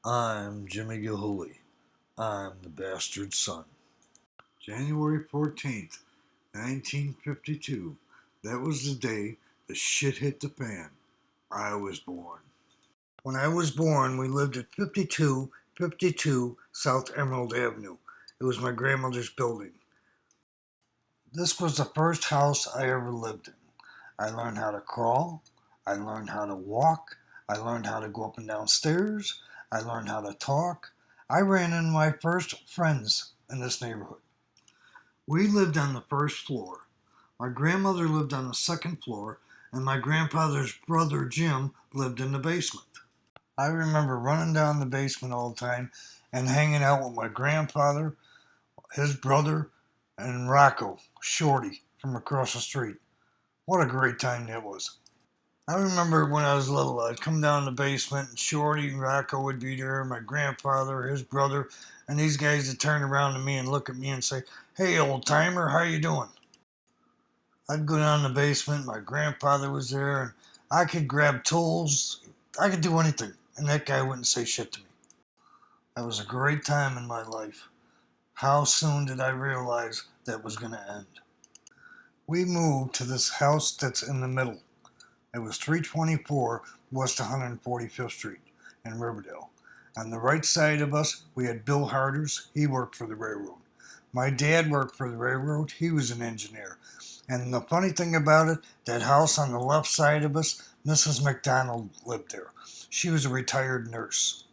I'm Jimmy Gilhooly. I'm the bastard son. January 14th, 1952. That was the day the shit hit the fan. I was born. When I was born, we lived at 5252 South Emerald Avenue. It was my grandmother's building. This was the first house I ever lived in. I learned how to crawl. I learned how to walk. I learned how to go up and down stairs. I learned how to talk. I ran into my first friends in this neighborhood. We lived on the first floor. My grandmother lived on the second floor, and my grandfather's brother Jim lived in the basement. I remember running down the basement all the time and hanging out with my grandfather, his brother, and Rocco, Shorty, from across the street. What a great time that was. I remember when I was little, I'd come down the basement and Shorty and Rocco would be there, my grandfather, his brother, and these guys would turn around to me and look at me and say, "Hey, old timer, how you doing?" I'd go down the basement, my grandfather was there, and I could grab tools. I could do anything, and that guy wouldn't say shit to me. That was a great time in my life. How soon did I realize that was going to end? We moved to this house that's in the middle. It was 324 West 145th Street in Riverdale. On the right side of us, we had Bill Harders. He worked for the railroad. My dad worked for the railroad. He was an engineer. And the funny thing about it, that house on the left side of us, Mrs. McDonald lived there. She was a retired nurse.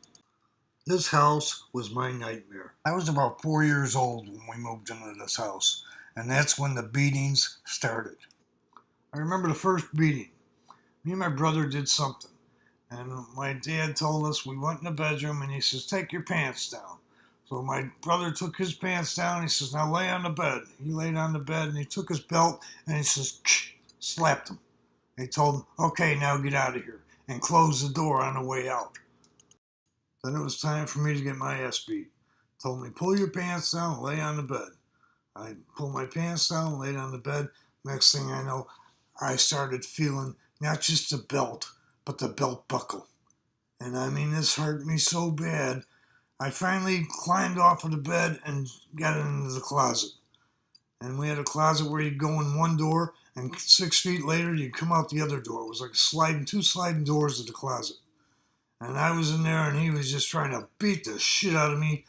This house was my nightmare. I was about 4 years old when we moved into this house, and that's when the beatings started. I remember the first beating. Me and my brother did something, and my dad told us, we went in the bedroom, and he says, "Take your pants down." So my brother took his pants down. He says, "Now lay on the bed." He laid on the bed, and he took his belt, and he says, "Ksh," slapped him. He told him, "Okay, now get out of here," and closed the door on the way out. Then it was time for me to get my ass beat. Told me, "Pull your pants down, lay on the bed." I pulled my pants down, laid on the bed. Next thing I know, I started feeling not just the belt, but the belt buckle. And I mean, this hurt me so bad. I finally climbed off of the bed and got into the closet. And we had a closet where you'd go in one door, and 6 feet later, you'd come out the other door. It was like two sliding doors to the closet. And I was in there, and he was just trying to beat the shit out of me.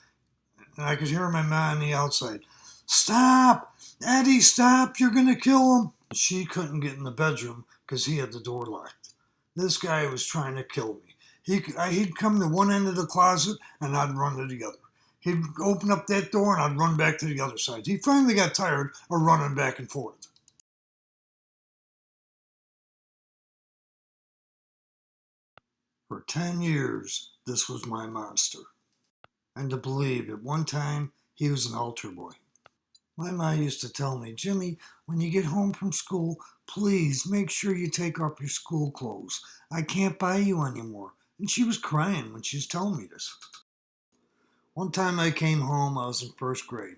And I could hear my mom on the outside. "Stop! Eddie, stop! You're going to kill him!" She couldn't get in the bedroom because he had the door locked. This guy was trying to kill me. He'd come to one end of the closet, and I'd run to the other. He'd open up that door, and I'd run back to the other side. He finally got tired of running back and forth. For 10 years, this was my monster. And to believe at one time he was an altar boy. My mom used to tell me, "Jimmy, when you get home from school, please make sure you take off your school clothes. I can't buy you anymore." And she was crying when she was telling me this. One time I came home, I was in first grade.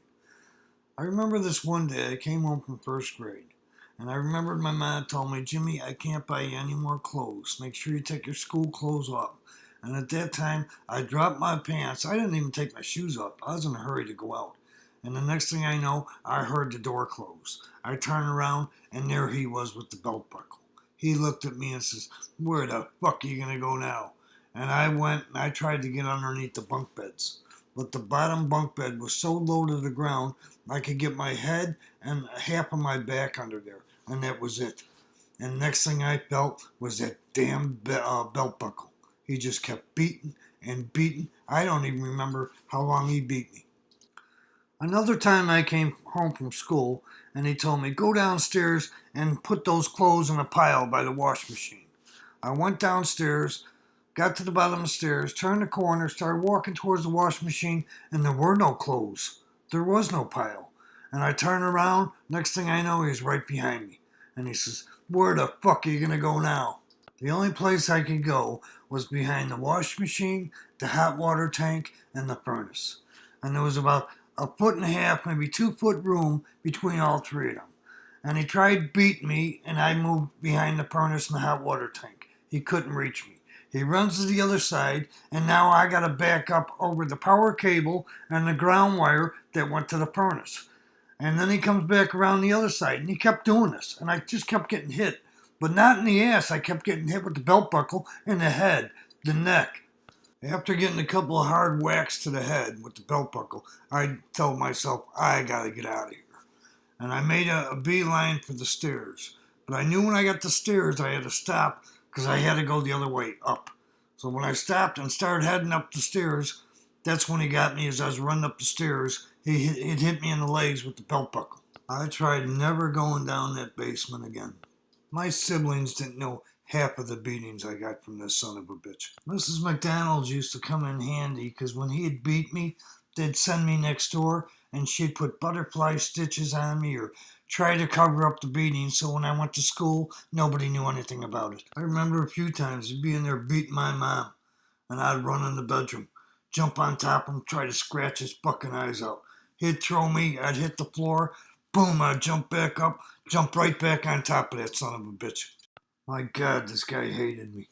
I remember this one day, I came home from first grade. And I remembered my mom told me, "Jimmy, I can't buy you any more clothes. Make sure you take your school clothes off." And at that time, I dropped my pants. I didn't even take my shoes off. I was in a hurry to go out. And the next thing I know, I heard the door close. I turned around, and there he was with the belt buckle. He looked at me and says, "Where the fuck are you going to go now?" And I went and I tried to get underneath the bunk beds. But the bottom bunk bed was so low to the ground, I could get my head and half of my back under there. And that was it. And next thing I felt was that damn belt buckle. He just kept beating and beating. I don't even remember how long he beat me. Another time I came home from school, and he told me, "Go downstairs and put those clothes in a pile by the wash machine." I went downstairs, got to the bottom of the stairs, turned the corner, started walking towards the wash machine, and there were no clothes. There was no pile. And I turned around, next thing I know, he was right behind me. And he says, "Where the fuck are you going to go now?" The only place I could go was behind the wash machine, the hot water tank, and the furnace. And there was about a foot and a half, maybe 2 foot room between all three of them. And he tried beating me, and I moved behind the furnace and the hot water tank. He couldn't reach me. He runs to the other side, and now I got to back up over the power cable and the ground wire that went to the furnace. And then he comes back around the other side, and he kept doing this, and I just kept getting hit. But not in the ass, I kept getting hit with the belt buckle in the head, the neck. After getting a couple of hard whacks to the head with the belt buckle, I told myself, I gotta get out of here. And I made a beeline for the stairs. But I knew when I got the stairs, I had to stop because I had to go the other way, up. So when I stopped and started heading up the stairs, that's when he got me as I was running up the stairs. He hit me in the legs with the belt buckle. I tried never going down that basement again. My siblings didn't know half of the beatings I got from this son of a bitch. Mrs. McDonald's used to come in handy because when he'd beat me, they'd send me next door and she'd put butterfly stitches on me or try to cover up the beating so when I went to school, nobody knew anything about it. I remember a few times he'd be in there beating my mom and I'd run in the bedroom, jump on top of him, try to scratch his fucking eyes out. He'd throw me, I'd hit the floor, boom, I'd jump back up, jump right back on top of that son of a bitch. My God, this guy hated me.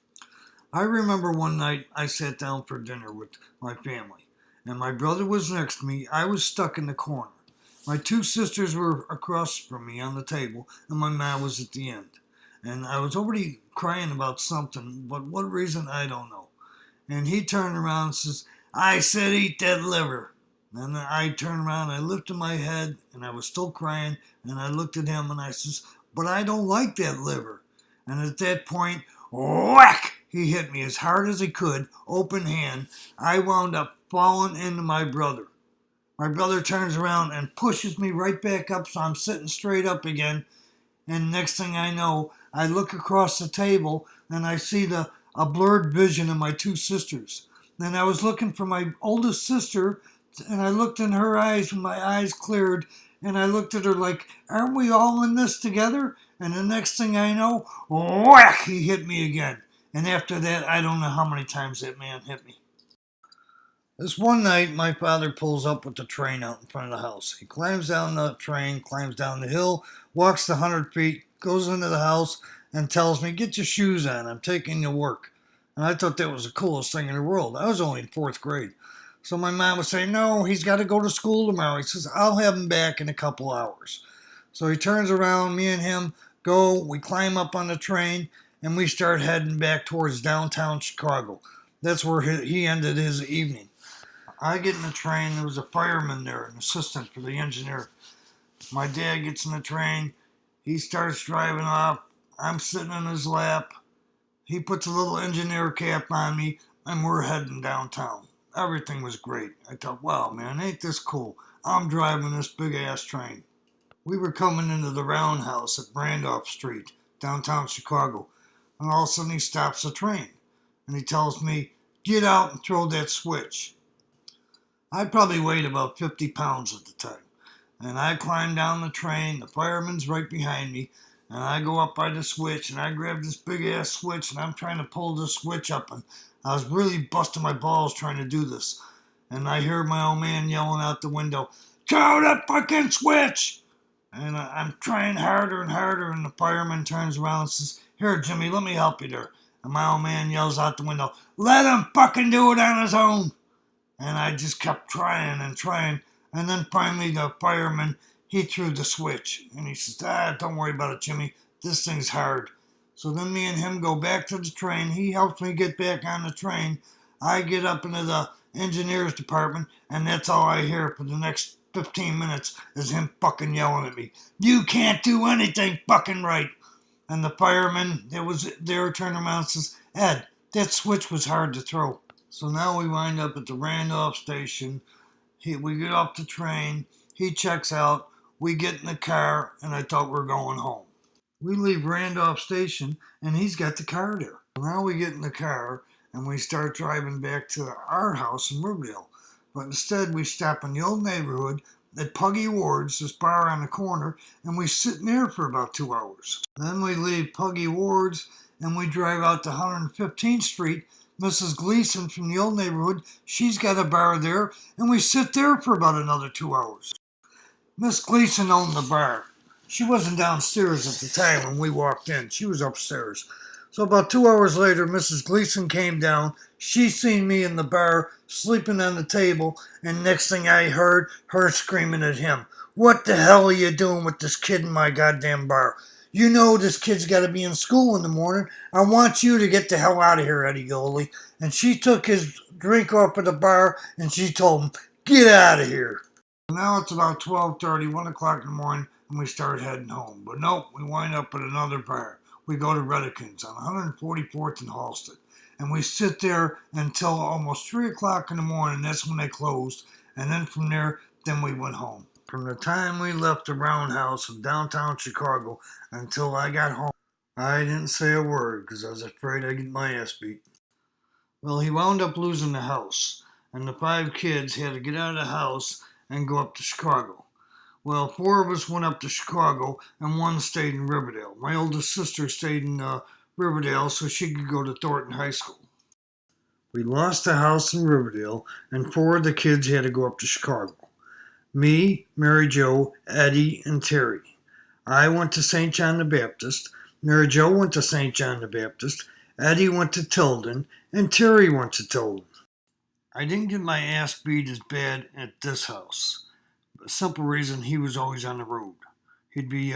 I remember one night I sat down for dinner with my family, and my brother was next to me. I was stuck in the corner. My two sisters were across from me on the table, and my mom was at the end. And I was already crying about something, but what reason, I don't know. And he turned around and says, I said eat that liver. And I turned around, I lifted my head, and I was still crying, and I looked at him and I says, but I don't like that liver. And at that point, whack! He hit me as hard as he could, open hand. I wound up falling into my brother. My brother turns around and pushes me right back up, so I'm sitting straight up again. And next thing I know, I look across the table and I see a blurred vision of my two sisters. And I was looking for my oldest sister, and I looked in her eyes when my eyes cleared, and I looked at her like, aren't we all in this together? And the next thing I know, whack, he hit me again. And after that, I don't know how many times that man hit me. This one night, my father pulls up with the train out in front of the house. He climbs down the train, climbs down the hill, walks the 100 feet, goes into the house, and tells me, get your shoes on, I'm taking you to work. And I thought that was the coolest thing in the world. I was only in 4th grade. So my mom would say, no, he's got to go to school tomorrow. He says, I'll have him back in a couple hours. So he turns around, me and him go, we climb up on the train, and we start heading back towards downtown Chicago. That's where he ended his evening. I get in the train, there was a fireman there, an assistant for the engineer. My dad gets in the train, he starts driving off, I'm sitting in his lap. He puts a little engineer cap on me, and we're heading downtown. Everything was great. I thought, wow, man, ain't this cool? I'm driving this big-ass train. We were coming into the roundhouse at Randolph Street, downtown Chicago, and all of a sudden he stops the train, and he tells me, get out and throw that switch. I probably weighed about 50 pounds at the time, and I climb down the train, the fireman's right behind me, and I go up by the switch, and I grab this big-ass switch, and I'm trying to pull the switch up, and I was really busting my balls trying to do this. And I hear my old man yelling out the window, throw that fucking switch! And I'm trying harder and harder, and the fireman turns around and says, here, Jimmy, let me help you there. And my old man yells out the window, let him fucking do it on his own! And I just kept trying and trying, and then finally the fireman, he threw the switch. And he says, don't worry about it, Jimmy, this thing's hard. So then me and him go back to the train. He helps me get back on the train. I get up into the engineer's department, and that's all I hear for the next 15 minutes is him fucking yelling at me. You can't do anything fucking right. And the fireman that was there turned around and says, Ed, that switch was hard to throw. So now we wind up at the Randolph station. We get off the train. He checks out. We get in the car, and I thought we were going home. We leave Randolph Station, and he's got the car there. Now we get in the car, and we start driving back to our house in Riverdale. But instead, we stop in the old neighborhood at Puggy Ward's, this bar on the corner, and we sit in there for about 2 hours. Then we leave Puggy Ward's, and we drive out to 115th Street. Mrs. Gleason from the old neighborhood, she's got a bar there, and we sit there for about another 2 hours. Miss Gleason owned the bar. She wasn't downstairs at the time when we walked in. She was upstairs. So about 2 hours later, Mrs. Gleason came down. She seen me in the bar, sleeping on the table, and next thing I heard, her screaming at him, "What the hell are you doing with this kid in my goddamn bar? You know this kid's got to be in school in the morning. I want you to get the hell out of here, Eddie Goldie." And she took his drink off at the bar, and she told him, "Get out of here." Now it's about 12:30, 1 o'clock in the morning, and we start heading home. But nope, we wind up at another bar. We go to Redekins on 144th and Halsted. And we sit there until almost 3 o'clock in the morning. That's when they closed. And then from there, then we went home. From the time we left the roundhouse in downtown Chicago until I got home, I didn't say a word because I was afraid I'd get my ass beat. Well, he wound up losing the house, and the 5 kids had to get out of the house and go up to Chicago. Well, 4 of us went up to Chicago, and 1 stayed in Riverdale. My oldest sister stayed in Riverdale so she could go to Thornton High School. We lost the house in Riverdale, and 4 of the kids had to go up to Chicago. Me, Mary Jo, Eddie, and Terry. I went to St. John the Baptist. Mary Jo went to St. John the Baptist. Eddie went to Tilden, and Terry went to Tilden. I didn't get my ass beat as bad at this house. A simple reason, he was always on the road. He'd be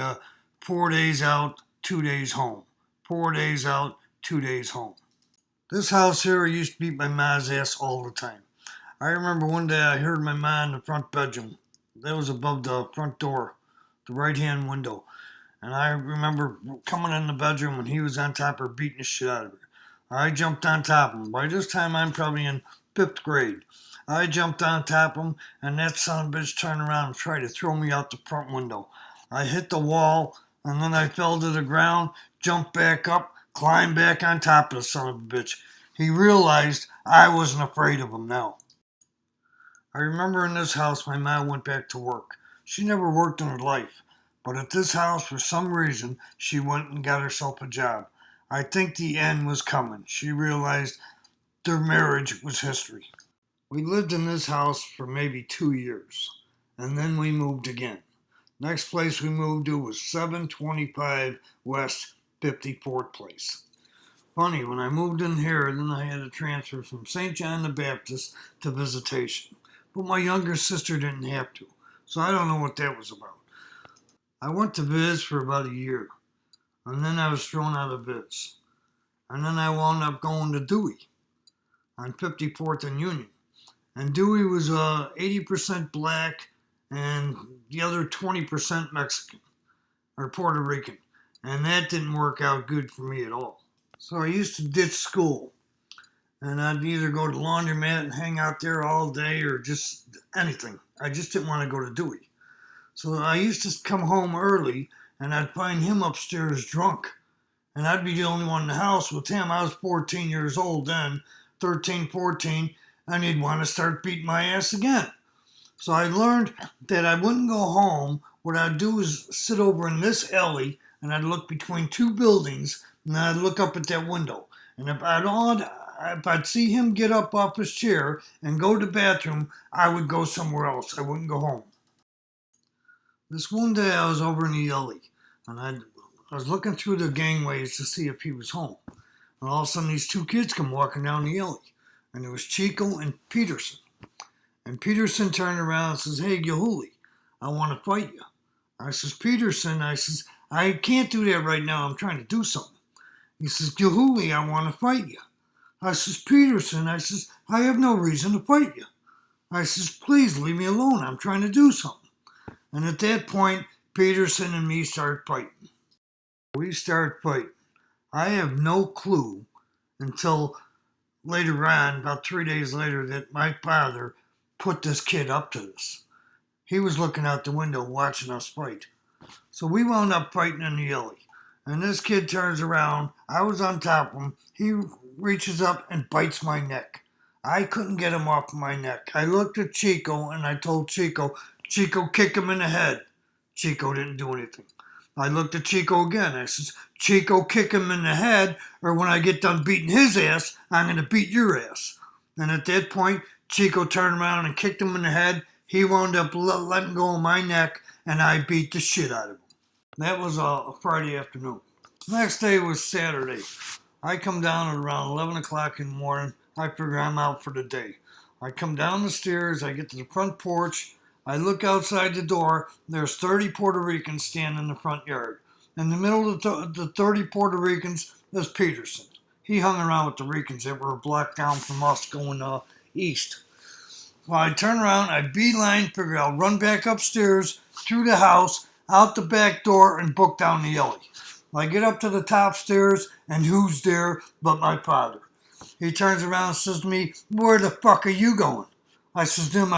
4 days out, 2 days home. 4 days out, 2 days home. This house here used to beat my ma's ass all the time. I remember one day I heard my ma in the front bedroom. That was above the front door, the right-hand window. And I remember coming in the bedroom when he was on top of her, beating the shit out of her. I jumped on top of him. By this time, I'm probably in 5th grade. I jumped on top of him, and that son of a bitch turned around and tried to throw me out the front window. I hit the wall, and then I fell to the ground, jumped back up, climbed back on top of the son of a bitch. He realized I wasn't afraid of him now. I remember in this house, my mom went back to work. She never worked in her life, but at this house, for some reason, she went and got herself a job. I think the end was coming. She realized their marriage was history. We lived in this house for maybe 2 years, and then we moved again. Next place we moved to was 725 West 54th Place. Funny, when I moved in here, then I had to transfer from St. John the Baptist to Visitation. But my younger sister didn't have to, so I don't know what that was about. I went to Viz for about a year, and then I was thrown out of Viz. And then I wound up going to Dewey on 54th and Union. And Dewey was 80% black and the other 20% Mexican or Puerto Rican. And that didn't work out good for me at all. So I used to ditch school. And I'd either go to the laundromat and hang out there all day or just anything. I just didn't want to go to Dewey. So I used to come home early and I'd find him upstairs drunk. And I'd be the only one in the house with him. I was 14 years old then, 13, 14, and he'd want to start beating my ass again. So I learned that I wouldn't go home. What I'd do is sit over in this alley, and I'd look between 2 buildings, and I'd look up at that window. And if I'd see him get up off his chair and go to the bathroom, I would go somewhere else. I wouldn't go home. This one day I was over in the alley, and I was looking through the gangways to see if he was home. And all of a sudden, these 2 kids come walking down the alley. And it was Chico and Peterson. And Peterson turned around and says, "Hey, Gahuli, I want to fight you." I says, "Peterson," I says, "I can't do that right now. I'm trying to do something." He says, "Gahuli, I want to fight you." I says, "Peterson," I says, "I have no reason to fight you." I says, "Please leave me alone. I'm trying to do something." And at that point, Peterson and me started fighting. We start fighting. I have no clue until later on, about 3 days later, that my father put this kid up to this. He was looking out the window watching us fight. So we wound up fighting in the alley. And this kid turns around. I was on top of him. He reaches up and bites my neck. I couldn't get him off my neck. I looked at Chico and I told Chico, "Chico, kick him in the head." Chico didn't do anything. I looked at Chico again. I says, "Chico, kick him in the head, or when I get done beating his ass, I'm going to beat your ass." And at that point, Chico turned around and kicked him in the head. He wound up letting go of my neck, and I beat the shit out of him. That was a Friday afternoon. Next day was Saturday. I come down at around 11 o'clock in the morning. I figure I'm out for the day. I come down the stairs. I get to the front porch. I look outside the door. There's 30 Puerto Ricans standing in the front yard. In the middle of the 30 Puerto Ricans is Peterson. He hung around with the Ricans that were a block down from us going east. Well, I turn around, I beeline, figure I'll run back upstairs, through the house, out the back door, and book down the alley. I get up to the top stairs, and who's there but my father? He turns around and says to me, "Where the fuck are you going?" I says to him,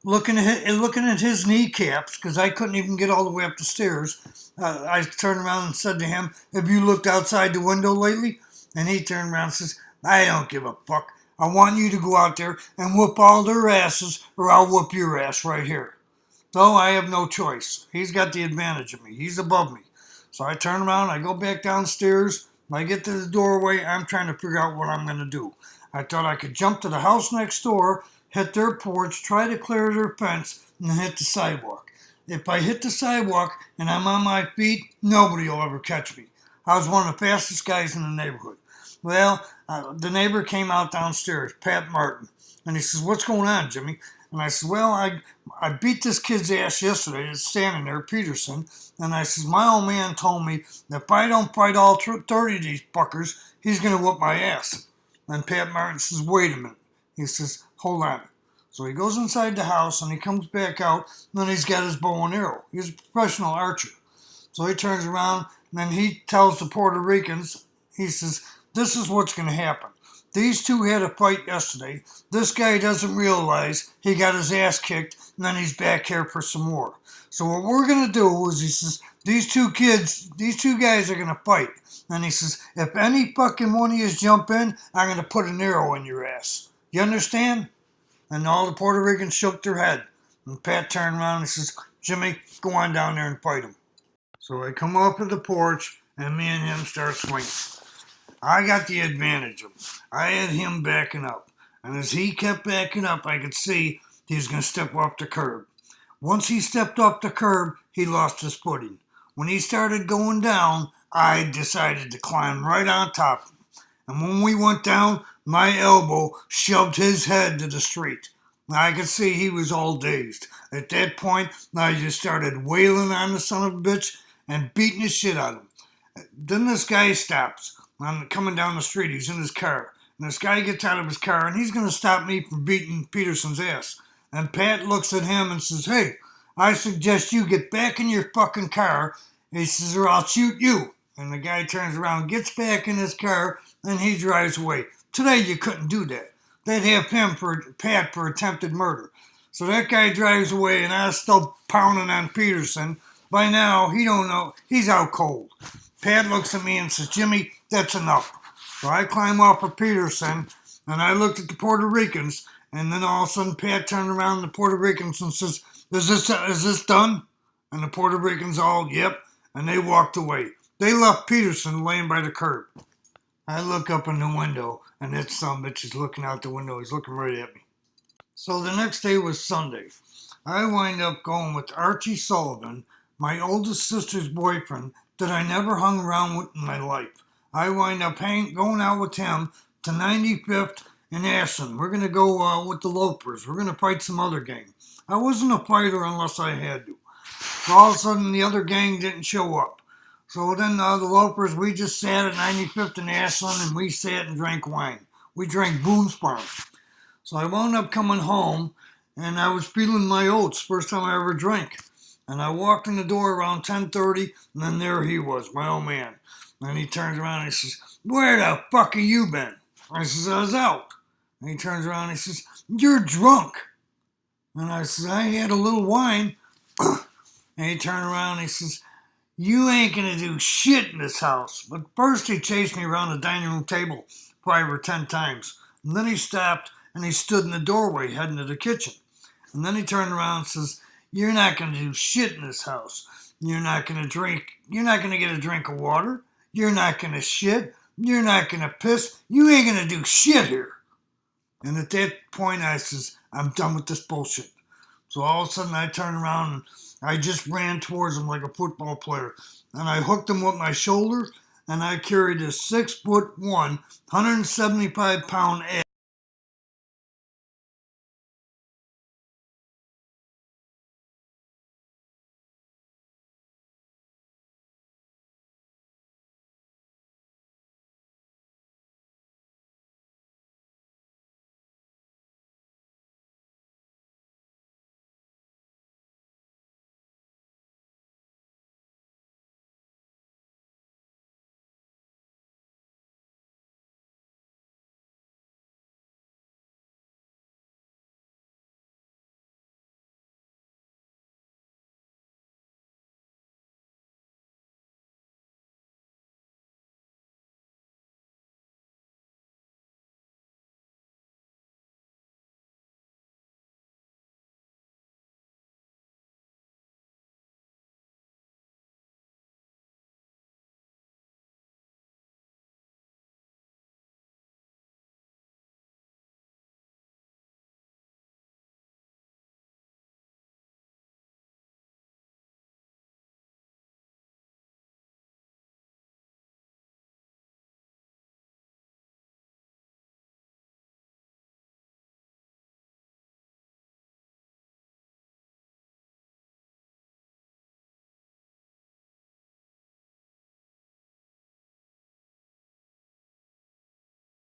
looking at his kneecaps, because I couldn't even get all the way up the stairs. I turned around and said to him, "Have you looked outside the window lately?" And he turned around and says, "I don't give a fuck. I want you to go out there and whoop all their asses, or I'll whoop your ass right here." So I have no choice. He's got the advantage of me. He's above me. So I turn around, I go back downstairs. When I get to the doorway, I'm trying to figure out what I'm going to do. I thought I could jump to the house next door, hit their porch, try to clear their fence, and then hit the sidewalk. If I hit the sidewalk and I'm on my feet, nobody will ever catch me. I was one of the fastest guys in the neighborhood. Well, the neighbor came out downstairs, Pat Martin, and he says, "What's going on, Jimmy?" And I said, "Well, I beat this kid's ass yesterday. It's standing there, Peterson." And I says, "My old man told me that if I don't fight all 30 of these fuckers, he's going to whoop my ass." And Pat Martin says, "Wait a minute." He says, "Hold on." So he goes inside the house and he comes back out, and then he's got his bow and arrow. He's a professional archer. So he turns around and then he tells the Puerto Ricans, he says, "This is what's going to happen. These two had a fight yesterday. This guy doesn't realize he got his ass kicked, and then he's back here for some more. So what we're going to do is," he says, these two guys are going to fight. And he says, "If any fucking one of you jump in, I'm going to put an arrow in your ass. You understand?" And all the Puerto Ricans shook their head. And Pat turned around and he says, "Jimmy, go on down there and fight him." So I come up to the porch, and me and him start swinging. I got the advantage of him. I had him backing up. And as he kept backing up, I could see he was going to step off the curb. Once he stepped off the curb, he lost his footing. When he started going down, I decided to climb right on top of him. And when we went down, my elbow shoved his head to the street. I could see he was all dazed. At that point, I just started wailing on the son of a bitch and beating the shit out of him. Then this guy stops. I'm coming down the street. He's in his car. And this guy gets out of his car, and he's going to stop me from beating Peterson's ass. And Pat looks at him and says, "Hey, I suggest you get back in your fucking car." He says, "Or I'll shoot you." And the guy turns around, gets back in his car, and he drives away. Today, you couldn't do that. They'd have Pat for attempted murder. So that guy drives away, and I was still pounding on Peterson. By now, he don't know. He's out cold. Pat looks at me and says, "Jimmy, that's enough." So I climb off of Peterson, and I looked at the Puerto Ricans, and then all of a sudden Pat turned around to the Puerto Ricans and says, is this done?" And the Puerto Ricans all, "Yep," and they walked away. They left Peterson laying by the curb. I look up in the window, and that son bitch is looking out the window. He's looking right at me. So the next day was Sunday. I wind up going with Archie Sullivan, my oldest sister's boyfriend, that I never hung around with in my life. I wind up going out with him to 95th and Ashland. We're going to go with the Lopers. We're going to fight some other gang. I wasn't a fighter unless I had to. So all of a sudden, the other gang didn't show up. So then the Lopers, we just sat at 95th and Ashland, and we sat and drank wine. We drank Boone's Farm. So I wound up coming home, and I was feeling my oats, first time I ever drank. And I walked in the door around 10:30, and then there he was, my old man. And he turns around and he says, "Where the fuck have you been?" I says, "I was out." And he turns around and he says, "You're drunk." And I says, "I had a little wine." And he turned around and he says, "You ain't gonna do shit in this house." But first he chased me around the dining room table 5 or 10 times. And then he stopped and he stood in the doorway heading to the kitchen. And then he turned around and says, "You're not gonna do shit in this house. You're not gonna drink. You're not gonna get a drink of water. You're not gonna shit. You're not gonna piss. You ain't gonna do shit here." And at that point I says, "I'm done with this bullshit." So all of a sudden I turned around and I just ran towards him like a football player. And I hooked him with my shoulder, and I carried a 6'1", 175-pound